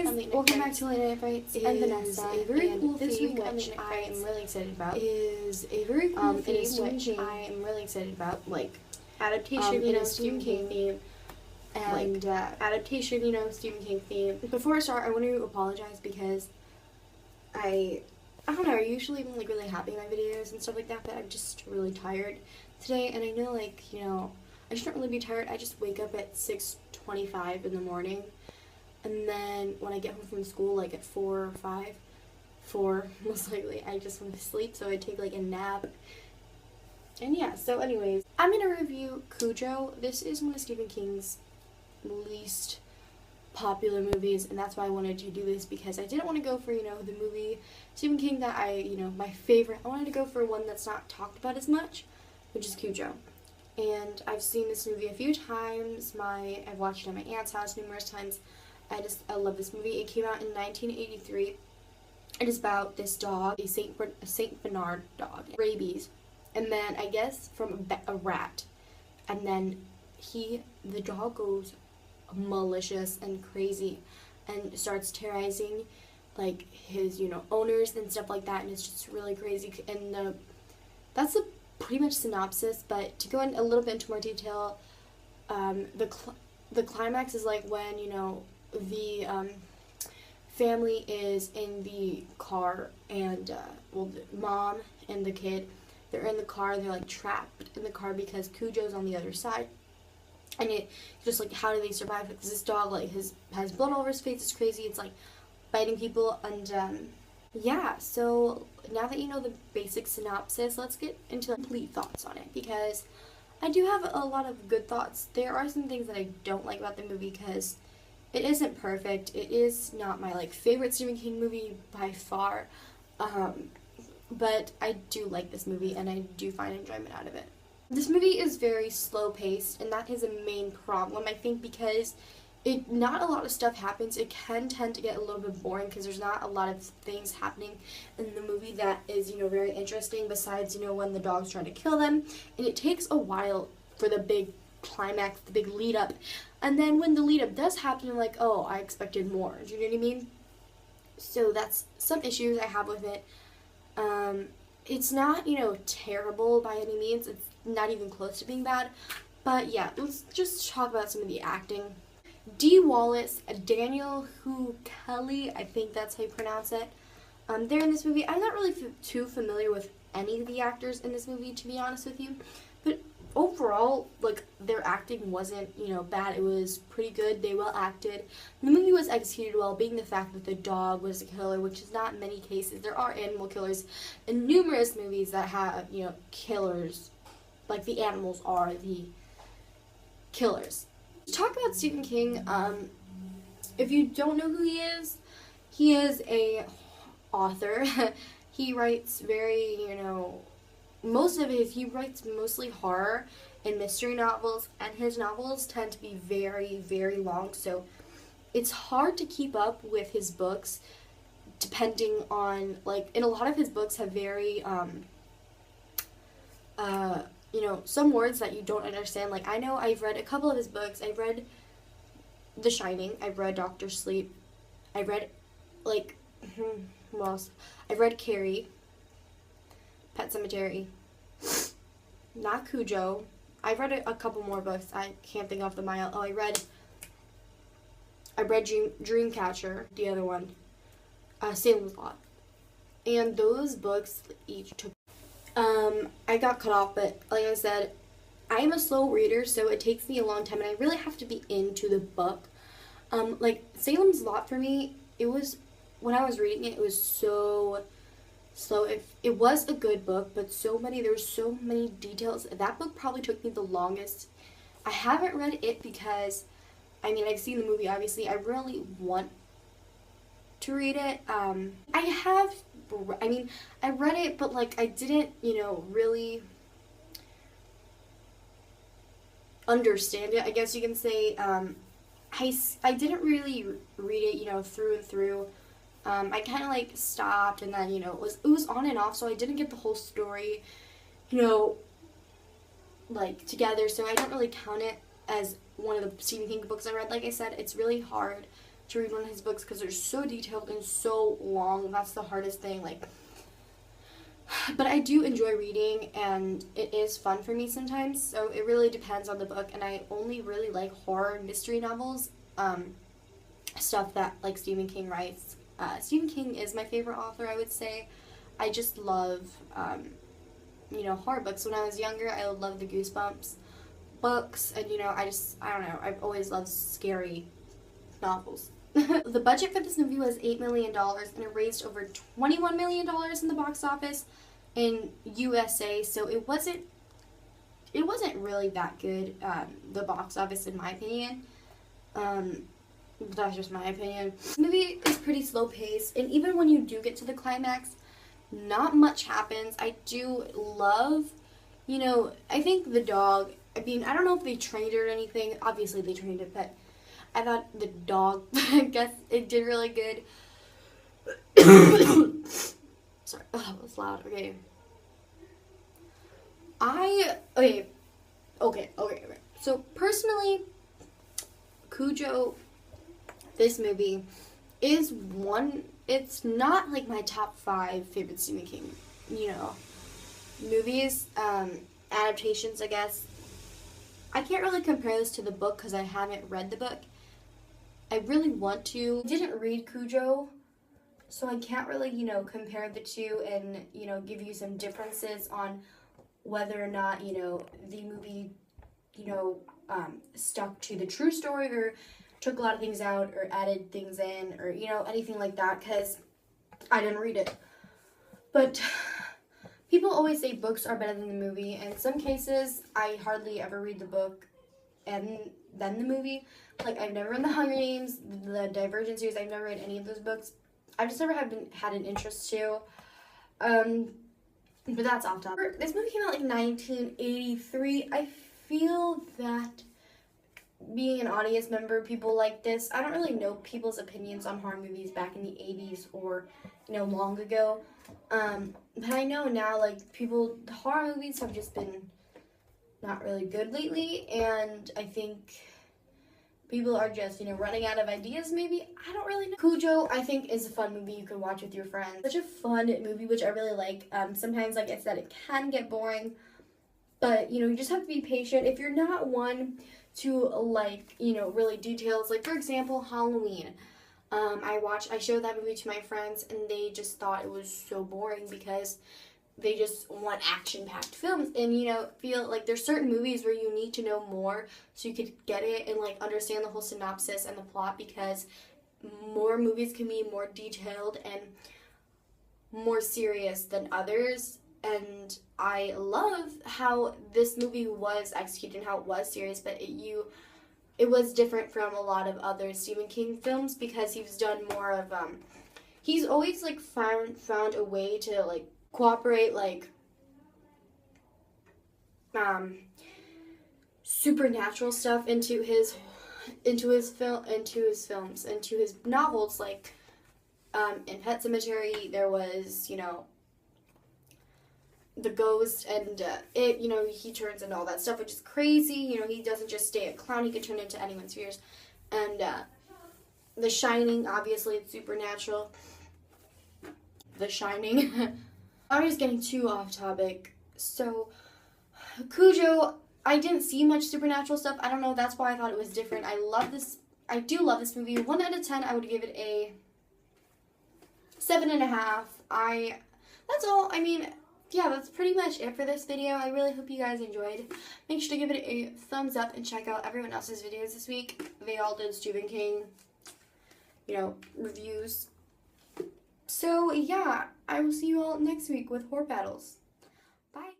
welcome back to Late Night Fights. I'm Vanessa, a very and cool this theme week which I am really excited about is a very cool theme which which I am really excited about, like adaptation, Stephen King theme, and adaptation, Stephen King theme. Before I start, I want to apologize because I don't know, I usually am like really happy in my videos and stuff like that, but I'm just really tired today, and I know I shouldn't really be tired. I just wake up at 6:25 in the morning. And then when I get home from school, like at 4 or 5, 4 most likely, I just want to sleep, so I take like a nap. And yeah, so anyways, I'm going to review Cujo. This is one of Stephen King's least popular movies, and that's why I wanted to do this, because I didn't want to go for, the movie Stephen King that my favorite. I wanted to go for one that's not talked about as much, which is Cujo. And I've seen this movie a few times. I've watched it at my aunt's house numerous times. I love this movie. It came out in 1983. It is about this dog, a Saint Bernard dog, rabies, and then I guess from a rat, and then the dog goes malicious and crazy, and starts terrorizing like his owners and stuff like that, and it's just really crazy. And that's the pretty much synopsis. But to go in a little bit into more detail, the climax is like when the family is in the car, and the mom and the kid, they're in the car, they're like trapped in the car because Cujo's on the other side, and it just like, how do they survive? Because this dog has blood all over his face. It's crazy. It's like biting people. And yeah, so now that you know the basic synopsis, let's get into complete thoughts on it, because I do have a lot of good thoughts. There are some things that I don't like about the movie, because it isn't perfect. It is not my favorite Stephen King movie by far, but I do like this movie, and I do find enjoyment out of it. This movie is very slow paced, and that is a main problem, I think, because not a lot of stuff happens. It can tend to get a little bit boring because there's not a lot of things happening in the movie that is very interesting, besides when the dog's trying to kill them, and it takes a while for the big climax, the big lead up. And then when the lead up does happen, I'm like, oh, I expected more. Do you know what I mean? So that's some issues I have with it. It's not, terrible by any means. It's not even close to being bad. But yeah, let's just talk about some of the acting. Dee Wallace, Daniel Kelly, I think that's how you pronounce it. They're in this movie. I'm not really too familiar with any of the actors in this movie, to be honest with you. But overall, their acting wasn't, bad. It was pretty good. They well acted. The movie was executed well, being the fact that the dog was a killer, which is not in many cases. There are animal killers in numerous movies that have, killers. Like, the animals are the killers. To talk about Stephen King, if you don't know who he is a author. He writes very, he writes mostly horror and mystery novels, and his novels tend to be very, very long, so it's hard to keep up with his books, depending on, and a lot of his books have very, some words that you don't understand. I know I've read a couple of his books. I've read The Shining, I've read Dr. Sleep, I've read, what else? I've read Carrie, Pet Sematary, not Cujo. I've read a couple more books. I can't think off the mile. Oh, I read Dreamcatcher, the other one, Salem's Lot. And those books each took, I got cut off, but like I said, I am a slow reader, so it takes me a long time, and I really have to be into the book. Salem's Lot for me, when I was reading it, it was so slow. It was a good book, but there were so many details. That book probably took me the longest. I haven't read it because, I've seen the movie, obviously. I really want to read it. I read it, but I didn't, really understand it, I guess you can say. I didn't really read it, through and through. I kind of stopped, and then, it was on and off, so I didn't get the whole story, together, so I don't really count it as one of the Stephen King books I read. Like I said, it's really hard to read one of his books because they're so detailed and so long. That's the hardest thing. Like, but I do enjoy reading, and it is fun for me sometimes. So it really depends on the book, and I only really like horror mystery novels, stuff that like Stephen King writes. Stephen King is my favorite author, I would say. I just love, horror books. When I was younger, I loved the Goosebumps books, and I don't know, I've always loved scary novels. The budget for this movie was $8 million, and it raised over $21 million in the box office in USA, so it wasn't really that good, the box office, in my opinion. That's just my opinion. This movie is pretty slow paced, and even when you do get to the climax, not much happens. I do love, I think the dog, I don't know if they trained it or anything. Obviously they trained it, but I thought the dog, I guess it did really good. Sorry, that was loud. Okay. Okay. So personally, Cujo, this movie is it's not like my top 5 favorite Stephen King, movies, adaptations, I guess. I can't really compare this to the book because I haven't read the book. I really want to. I didn't read Cujo, so I can't really, compare the two and, give you some differences on whether or not, the movie, stuck to the true story or took a lot of things out or added things in or, anything like that, because I didn't read it. But people always say books are better than the movie. In some cases, I hardly ever read the book and then the movie. Like, I've never read The Hunger Games, the Divergent series. I've never read any of those books. I've just never had an interest to. But that's off topic. This movie came out like 1983. I feel that being an audience member, people like this, I don't really know people's opinions on horror movies back in the 80s or, long ago. But I know now, like, horror movies have just been not really good lately, and I think people are just, running out of ideas, maybe. I don't really know. Cujo, I think, is a fun movie you can watch with your friends. Such a fun movie, which I really like. Sometimes, like I said, it can get boring, but, you just have to be patient. If you're not one to, like, really details, like, for example, Halloween. I showed that movie to my friends, and they just thought it was so boring because they just want action-packed films, and, feel like there's certain movies where you need to know more so you could get it and, like, understand the whole synopsis and the plot, because more movies can be more detailed and more serious than others, and I love how this movie was executed and how it was serious, but it was different from a lot of other Stephen King films because he's done more of, he's always, like, found a way to, like, incorporate, like, supernatural stuff into his films, into his novels. Like, in Pet Sematary, there was, the ghost, and he turns into all that stuff, which is crazy. He doesn't just stay a clown, he can turn into anyone's fears. And The Shining, obviously it's supernatural. The Shining. I'm just getting too off topic. So, Cujo, I didn't see much supernatural stuff. I don't know, that's why I thought it was different. I do love this movie. 1 out of 10, I would give it a 7.5. That's all. Yeah, that's pretty much it for this video. I really hope you guys enjoyed. Make sure to give it a thumbs up and check out everyone else's videos this week. They all did Stephen King, reviews. So, yeah, I will see you all next week with Horror Battles. Bye.